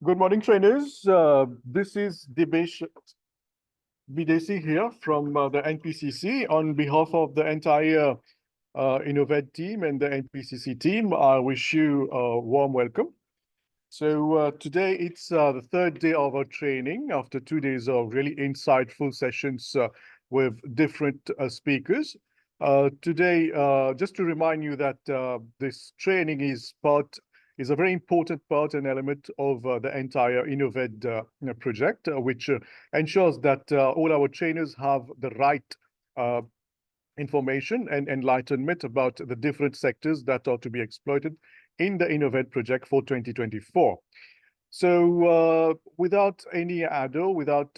Good morning, trainers. This is Dibesh Videsi here from the NPCC. On behalf of the entire InnovEd team and the NPCC team, I wish you a warm welcome. So today it's the third day of our training after 2 days of really insightful sessions with different speakers. Today, just to remind you that this training is a very important part and element of the entire InnovEd project, which ensures that all our trainers have the right information and enlightenment about the different sectors that are to be exploited in the InnovEd project for 2024. So without any ado, without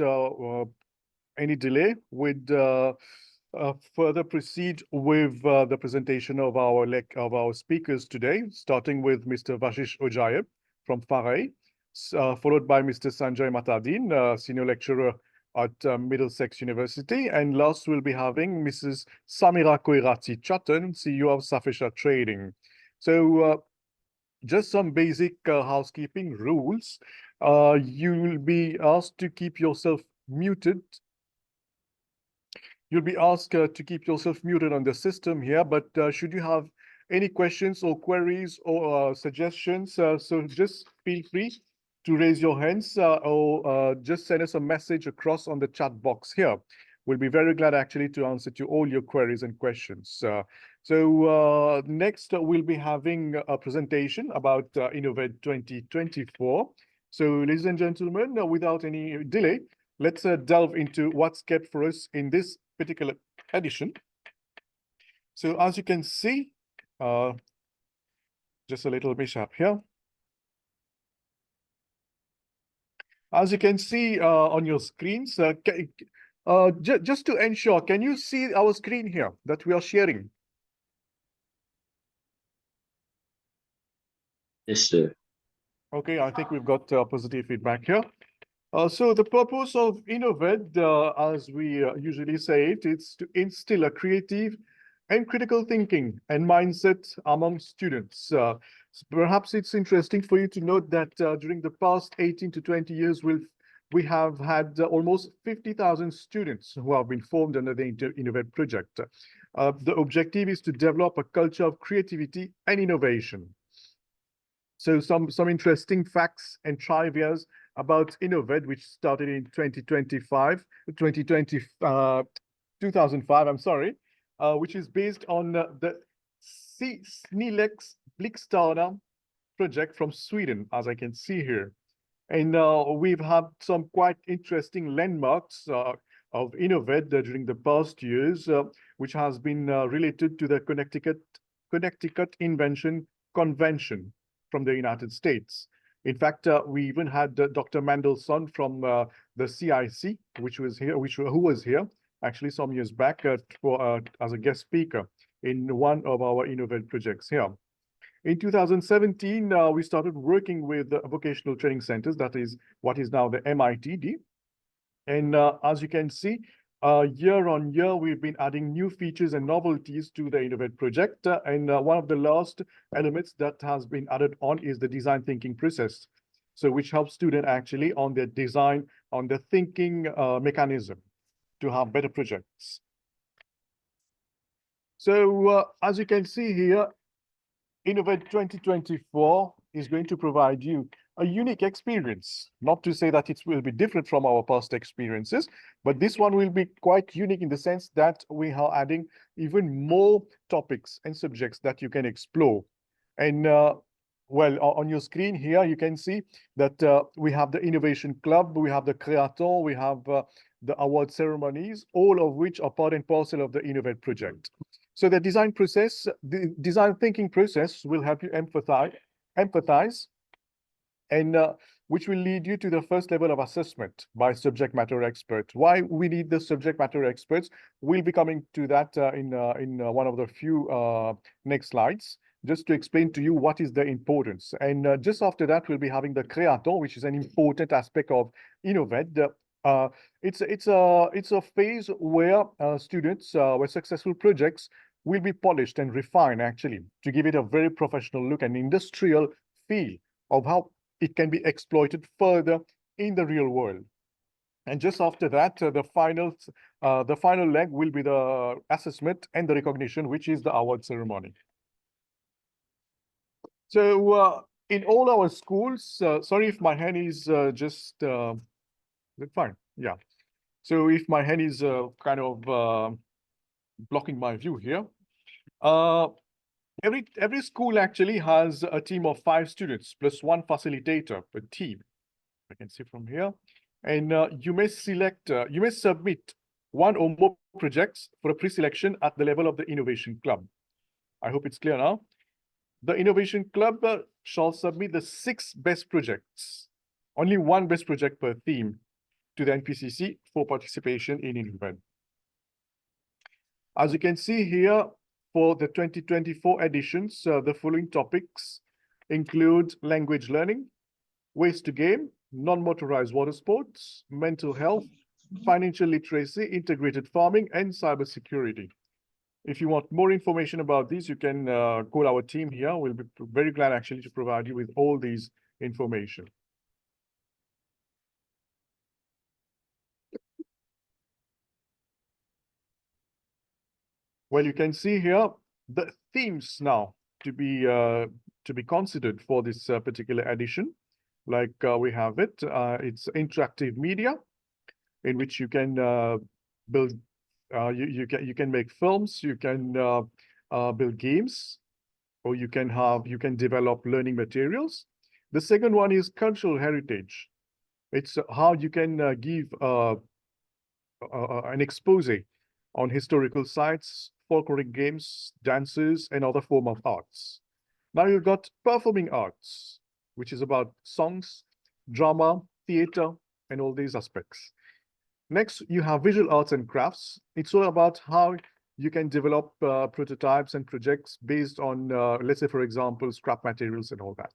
any delay, we'd further proceed with the presentation of our speakers today, starting with Mr. Vashish Ojaye from FARAI, followed by Mr. Sanjay Matadin, senior lecturer at Middlesex University, and last we'll be having Mrs. Samira Koirati Chatton, CEO of Safisha Trading. So just some basic housekeeping rules. You will be asked to keep yourself muted. You'll be asked to keep yourself muted on the system here, but should you have any questions or queries or suggestions, so just feel free to raise your hands or just send us a message across on the chat box here. We'll be very glad actually to answer to all your queries and questions. So next we'll be having a presentation about InnovEd 2024. So ladies and gentlemen, without any delay, let's delve into what's kept for us in this particular edition. So as you can see, just a little mishap here. As you can see on your screens, just to ensure, can you see our screen here that we are sharing? Yes, sir. Okay, I think we've got positive feedback here. So the purpose of InnovEd, as we usually say it, is to instill a creative and critical thinking and mindset among students. Perhaps it's interesting for you to note that during the past 18 to 20 years, we have had almost 50,000 students who have been formed under the InnovEd project. The objective is to develop a culture of creativity and innovation. So some interesting facts and trivias about InnovEd, which started in 2005, I'm sorry, which is based on the Snilex Blixtarna project from Sweden, as I can see here. And we've had some quite interesting landmarks of InnovEd during the past years, which has been related to the Connecticut Invention Convention from the United States. In fact, we even had Dr. Mandelson from the CIC, who was here actually some years back as a guest speaker in one of our InnovEd projects here. In 2017, we started working with vocational training centers, that is what is now the MITD. And as you can see, year on year, we've been adding new features and novelties to the InnovEd project. And one of the last elements that has been added on is the design thinking process. So which helps students actually on their design, on the thinking mechanism to have better projects. So as you can see here, InnovEd 2024 is going to provide you a unique experience. Not to say that it will be different from our past experiences, but this one will be quite unique in the sense that we are adding even more topics and subjects that you can explore. And well, on your screen here, you can see that we have the Innovation Club, we have the Creator, we have the award ceremonies, all of which are part and parcel of the InnovEd project. So the design design thinking process will help you empathize, and which will lead you to the first level of assessment by subject matter experts. Why we need the subject matter experts? We'll be coming to that in one of the few next slides, just to explain to you what is the importance. And just after that, we'll be having the Creator, which is an important aspect of InnovEd. It's a phase where students, where successful projects will be polished and refined actually to give it a very professional look and industrial feel of how it can be exploited further in the real world. And just after that, the final leg will be the assessment and the recognition, which is the award ceremony. So in all our schools, sorry if my hand is just fine. Yeah. So if my hand is kind of blocking my view here, every school actually has a team of 5 students plus 1 facilitator per team. I can see from here. And you may submit 1 or more projects for a pre-selection at the level of the Innovation Club. I hope it's clear now. The Innovation Club shall submit the 6 best projects, only 1 best project per theme, to the NPCC for participation in InnovEd. As you can see here, for the 2024 editions, the following topics include language learning, ways to game, non-motorized water sports, mental health, financial literacy, integrated farming, and cybersecurity. If you want more information about these, you can call our team here. We'll be very glad actually to provide you with all these information. Well, you can see here the themes now to be considered for this particular edition. Like we have it, it's interactive media, in which you can build. You can make films. You can build games, or you can develop learning materials. The second one is cultural heritage. It's how you can give an expose on historical sites, folkloric games, dances, and other form of arts. Now you've got performing arts, which is about songs, drama, theater, and all these aspects. Next, you have visual arts and crafts. It's all about how you can develop prototypes and projects based on, let's say, for example, scrap materials and all that.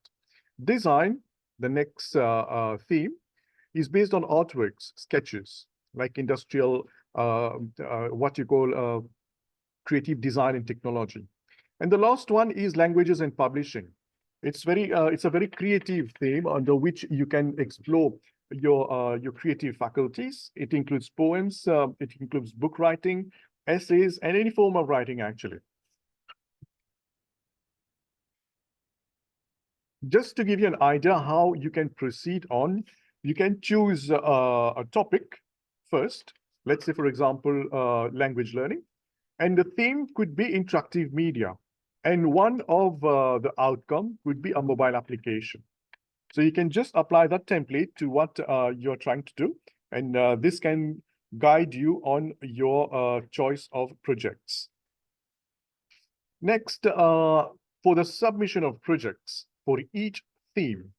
Design, the next theme, is based on artworks, sketches, like industrial, what you call creative design and technology. And the last one is languages and publishing. It's a very creative theme under which you can explore your creative faculties. It includes poems, it includes book writing, essays, and any form of writing, actually. Just to give you an idea how you can proceed on, you can choose a topic first. Let's say, for example, language learning. And the theme could be interactive media. And one of the outcome could be a mobile application. So you can just apply that template to what you're trying to do. And this can guide you on your choice of projects. Next, for the submission of projects for each theme.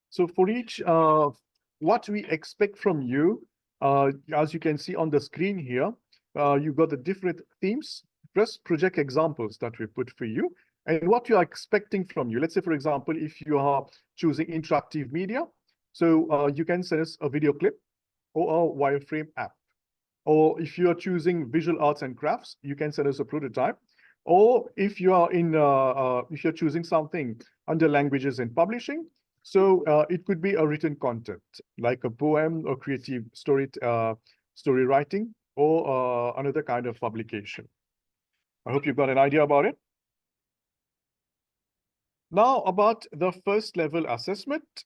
So for each, what we expect from you, as you can see on the screen here, you've got the different themes, plus project examples that we put for you, and what you are expecting from you. Let's say, for example, if you are choosing interactive media, so you can send us a video clip or a wireframe app. Or if you are choosing visual arts and crafts, you can send us a prototype. Or if you are if you're choosing something under languages and publishing, so it could be a written content, like a poem or creative story writing, or another kind of publication. I hope you've got an idea about it. Now about the first level assessment,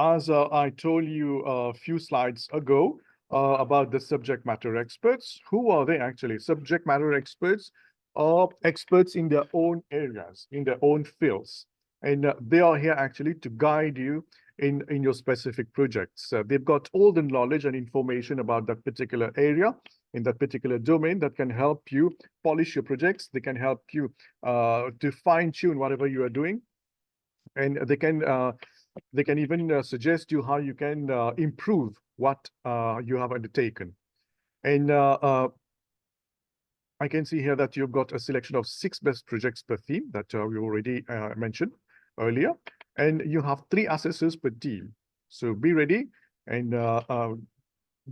as I told you a few slides ago about the subject matter experts. Who are they actually? Subject matter experts are experts in their own areas, in their own fields. And they are here actually to guide you in your specific projects. They've got all the knowledge and information about that particular area, in that particular domain, that can help you polish your projects. They can help you to fine-tune whatever you are doing. And they can even suggest you how you can improve what you have undertaken. And I can see here that you've got a selection of 6 best projects per theme that we already mentioned earlier. And you have 3 assessors per team. So be ready and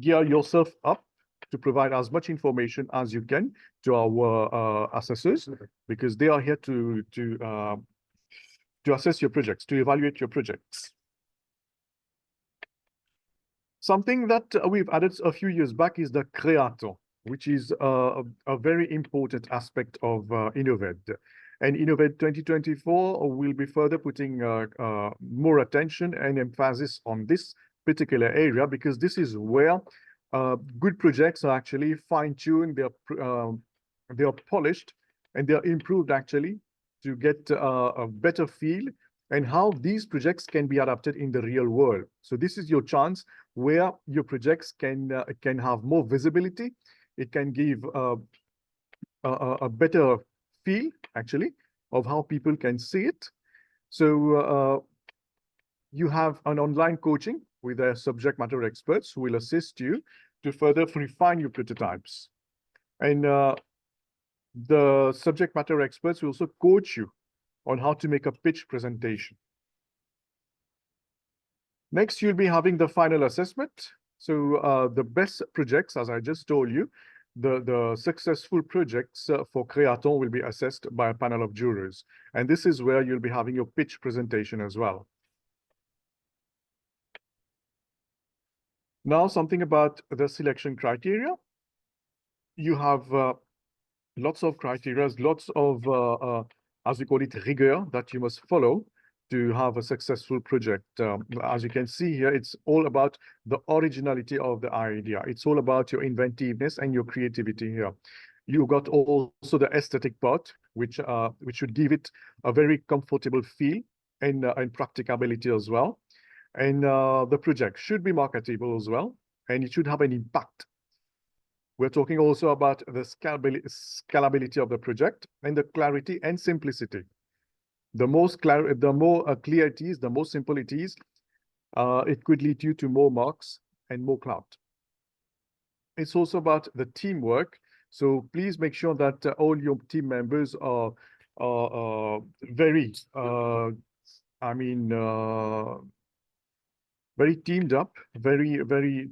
gear yourself up to provide as much information as you can to our assessors, because they are here to assess your projects, to evaluate your projects. Something that we've added a few years back is the Creator, which is a very important aspect of InnovEd. And InnovEd 2024 will be further putting more attention and emphasis on this particular area, because this is where good projects are actually fine-tuned, they're polished, and they're improved actually to get a better feel and how these projects can be adapted in the real world. So this is your chance where your projects can have more visibility. It can give a better feel actually of how people can see it. So you have an online coaching with their subject matter experts who will assist you to further refine your prototypes. And the subject matter experts will also coach you on how to make a pitch presentation. Next, you'll be having the final assessment. So the best projects, as I just told you, the successful projects for Creaton will be assessed by a panel of jurors. And this is where you'll be having your pitch presentation as well. Now, something about the selection criteria. You have lots of criteria, lots of, as we call it, rigor that you must follow to have a successful project. As you can see here, it's all about the originality of the idea. It's all about your inventiveness and your creativity here. You got also the aesthetic part, which should give it a very comfortable feel and practicability as well. And the project should be marketable as well, and it should have an impact. We're talking also about the scalability of the project and the clarity and simplicity. The more clear it is, the more simple it is, it could lead you to more marks and more clout. It's also about the teamwork. So please make sure that all your team members are very, very teamed up, very,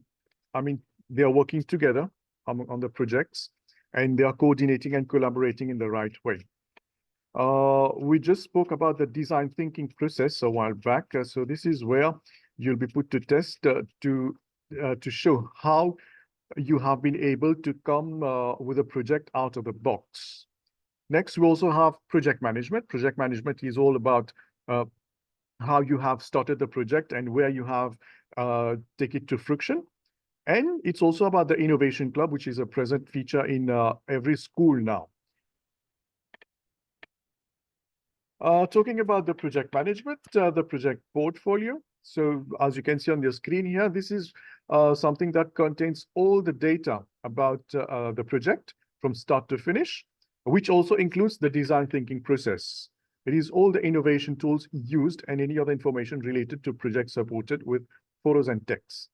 they are working together on the projects, and they are coordinating and collaborating in the right way. We just spoke about the design thinking process a while back. So this is where you'll be put to test to show how you have been able to come with a project out of the box. Next, we also have project management. Project management is all about how you have started the project and where you have take it to fruition. And it's also about the Innovation Club, which is a present feature in every school now. Talking about the project management, the project portfolio. So as you can see on your screen here, this is something that contains all the data about the project from start to finish, which also includes the design thinking process. It is all the innovation tools used and any other information related to projects supported with photos and text.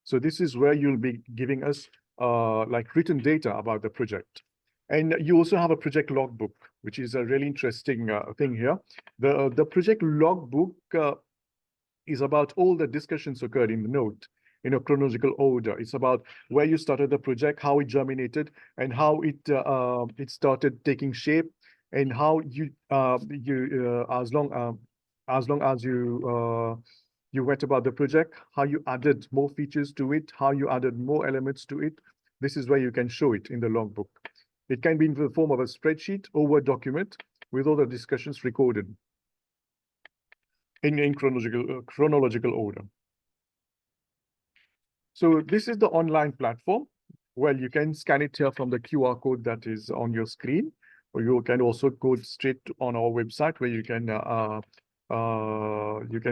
So this is where you'll be giving us like written data about the project. And you also have a project logbook, which is a really interesting thing here. The project logbook is about all the discussions occurred in the note in a chronological order. It's about where you started the project, how it germinated, and how it started taking shape, and how as long as you went about the project, how you added more features to it, how you added more elements to it. This is where you can show it in the logbook. It can be in the form of a spreadsheet or Word document with all the discussions recorded in chronological order. So this is the online platform. Well, you can scan it here from the QR code that is on your screen, or you can also go straight on our website where you can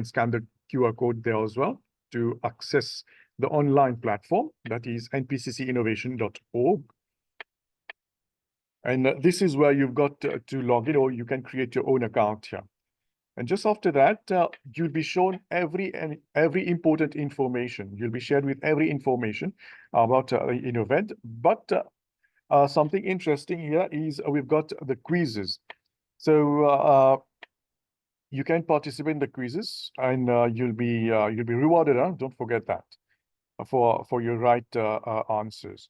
scan the QR code there as well to access the online platform, that is npccinnovation.org. And this is where you've got to log in, or you can create your own account here. And just after that, you'll be shown every important information. You'll be shared with every information about InnovEd. But something interesting here is we've got the quizzes. So you can participate in the quizzes, and you'll be rewarded. Don't forget that for your right answers.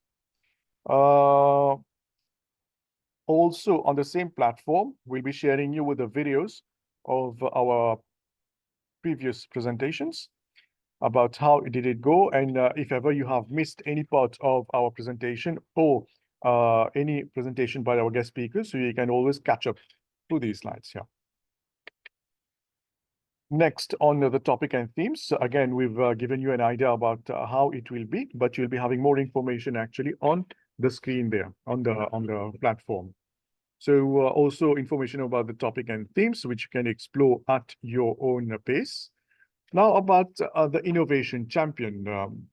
Also, on the same platform, we'll be sharing you with the videos of our previous presentations. about how did it go. And if ever you have missed any part of our presentation or any presentation by our guest speakers, so you can always catch up through these slides here. Next on the topic and themes. So again, we've given you an idea about how it will be, but you'll be having more information actually on the screen there, on the platform. So also information about the topic and themes, which you can explore at your own pace. Now about the Innovation Champion.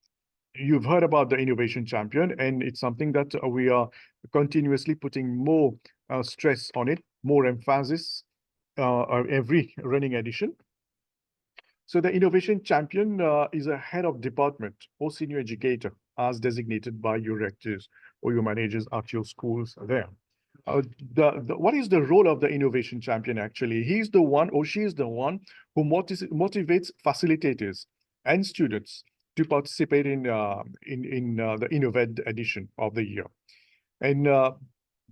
You've heard about the Innovation Champion, and it's something that we are continuously putting more stress on it, more emphasis every running edition. So the Innovation Champion is a head of department or senior educator as designated by your rectors or your managers at your schools there. What is the role of the Innovation Champion actually? He's the one or she is the one who motivates facilitators and students to participate in the InnovEd edition of the year. And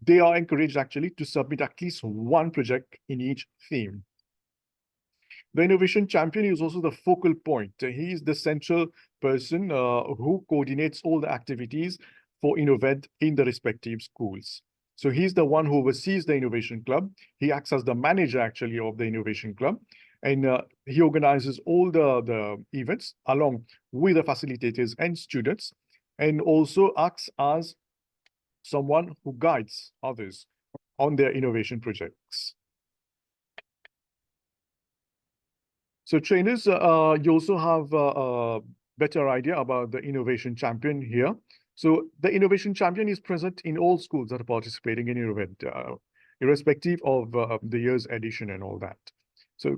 they are encouraged actually to submit at least one project in each theme. The Innovation Champion is also the focal point. He is the central person who coordinates all the activities for InnovEd in the respective schools. So he's the one who oversees the Innovation Club. He acts as the manager actually of the Innovation Club. And he organizes all the events along with the facilitators and students, and also acts as someone who guides others on their innovation projects. So trainers, you also have a better idea about the Innovation Champion here. So the Innovation Champion is present in all schools that are participating in InnovEd, irrespective of the year's edition and all that. So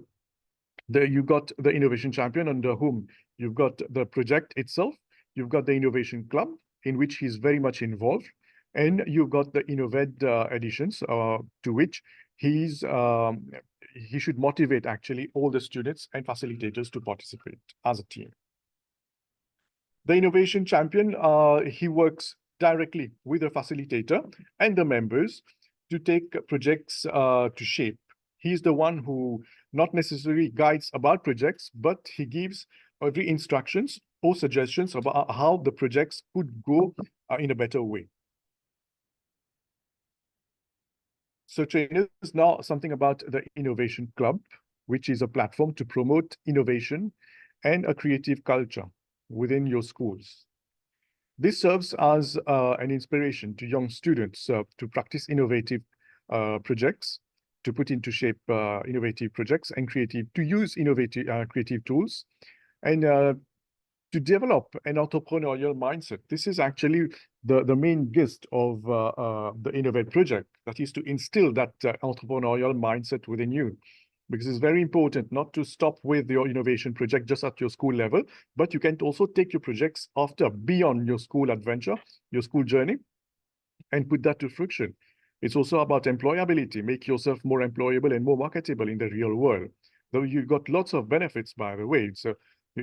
you've got the Innovation Champion under whom you've got the project itself, you've got the Innovation Club in which he's very much involved, and you've got the InnovEd editions to which he should motivate actually all the students and facilitators to participate as a team. The Innovation Champion, he works directly with the facilitator and the members to take projects to shape. He's the one who not necessarily guides about projects, but he gives every instructions or suggestions about how the projects could go in a better way. So trainers, now something about the Innovation Club, which is a platform to promote innovation and a creative culture within your schools. This serves as an inspiration to young students to practice innovative projects, to put into shape innovative projects and to use innovative creative tools, and to develop an entrepreneurial mindset. This is actually the main gist of the InnovEd project, that is to instill that entrepreneurial mindset within you. Because it's very important not to stop with your innovation project just at your school level, but you can also take your projects after beyond your school adventure, your school journey, and put that to fruition. It's also about employability, make yourself more employable and more marketable in the real world. Though you've got lots of benefits, by the way. So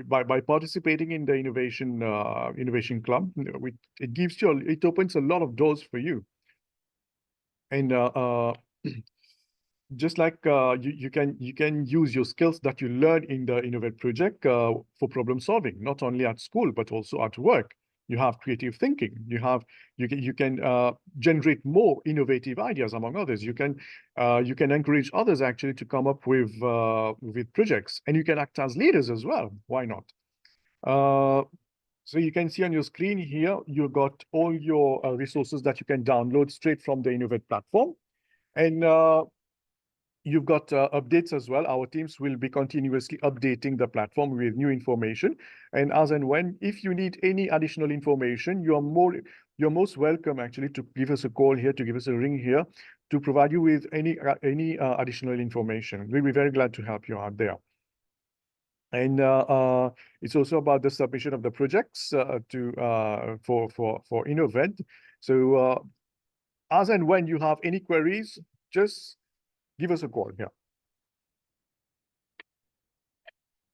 by participating in the innovation club, it opens a lot of doors for you. And just like you can use your skills that you learn in the InnovEd project for problem solving, not only at school but also at work. You have creative thinking. You can generate more innovative ideas among others. You can encourage others actually to come up with projects, and you can act as leaders as well. Why not? So you can see on your screen here, you've got all your resources that you can download straight from the InnovEd platform, and you've got updates as well. Our teams will be continuously updating the platform with new information. And as and when, if you need any additional information, you're most welcome actually to give us a call here, to give us a ring here, to provide you with any additional information. We'll be very glad to help you out there. And it's also about the submission of the projects for InnovEd. So as and when you have any queries, just give us a call here.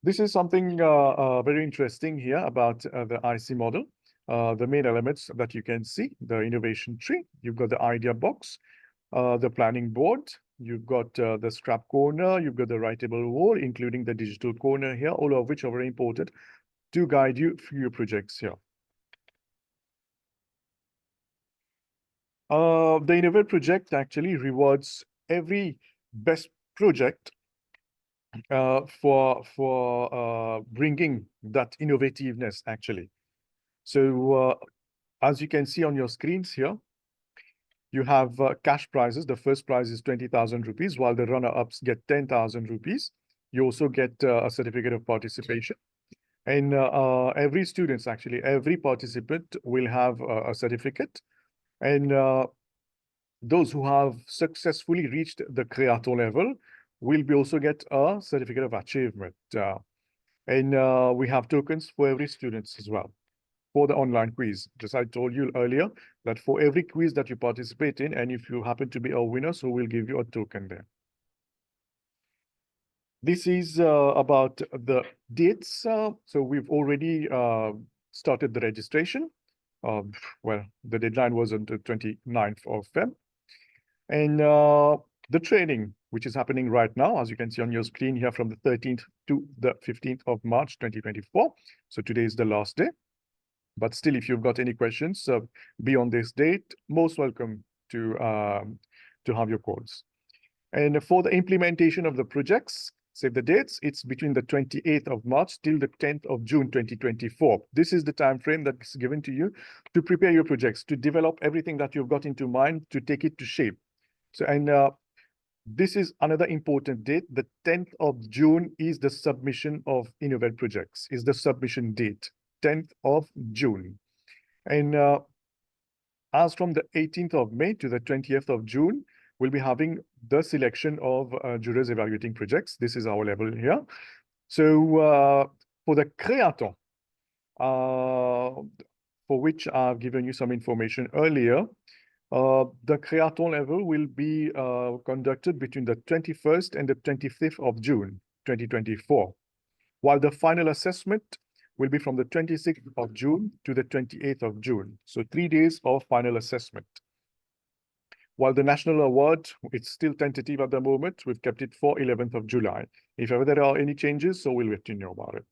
This is something very interesting here about the IC model. The main elements that you can see, the innovation tree, you've got the idea box, the planning board, you've got the scrap corner, you've got the writable wall, including the digital corner here, all of which are very important to guide you through your projects here. The InnovEd project actually rewards every best project for bringing that innovativeness actually. So as you can see on your screens here, you have cash prizes. The first prize is 20,000 rupees, while the runner-ups get 10,000 rupees. You also get a certificate of participation. And every student, actually, every participant will have a certificate. And those who have successfully reached the creator level will be also get a certificate of achievement. And we have tokens for every student as well for the online quiz. Just I told you earlier that for every quiz that you participate in, and if you happen to be a winner, so we'll give you a token there. This is about the dates. So we've already started the registration. Well, the deadline was on the 29th of Feb. And the training, which is happening right now, as you can see on your screen here, from the 13th to the 15th of March, 2024. So today is the last day. But still, if you've got any questions beyond this date, most welcome to have your calls. And for the implementation of the projects, save the dates, it's between the 28th of March till the 10th of June, 2024. This is the time frame that's given to you to prepare your projects, to develop everything that you've got into mind, to take it to shape. So, and this is another important date. The 10th of June is the submission of InnovEd projects, is the submission date, 10th of June. And as from the 18th of May to the 20th of June, we'll be having the selection of jurors evaluating projects. This is our level here. So for the creator, for which I've given you some information earlier, the creator level will be conducted between the 21st and the 25th of June, 2024, while the final assessment will be from the 26th of June to the 28th of June. So 3 days of final assessment. While the national award, it's still tentative at the moment, we've kept it for 11th of July. If ever there are any changes, so we'll let you know about it.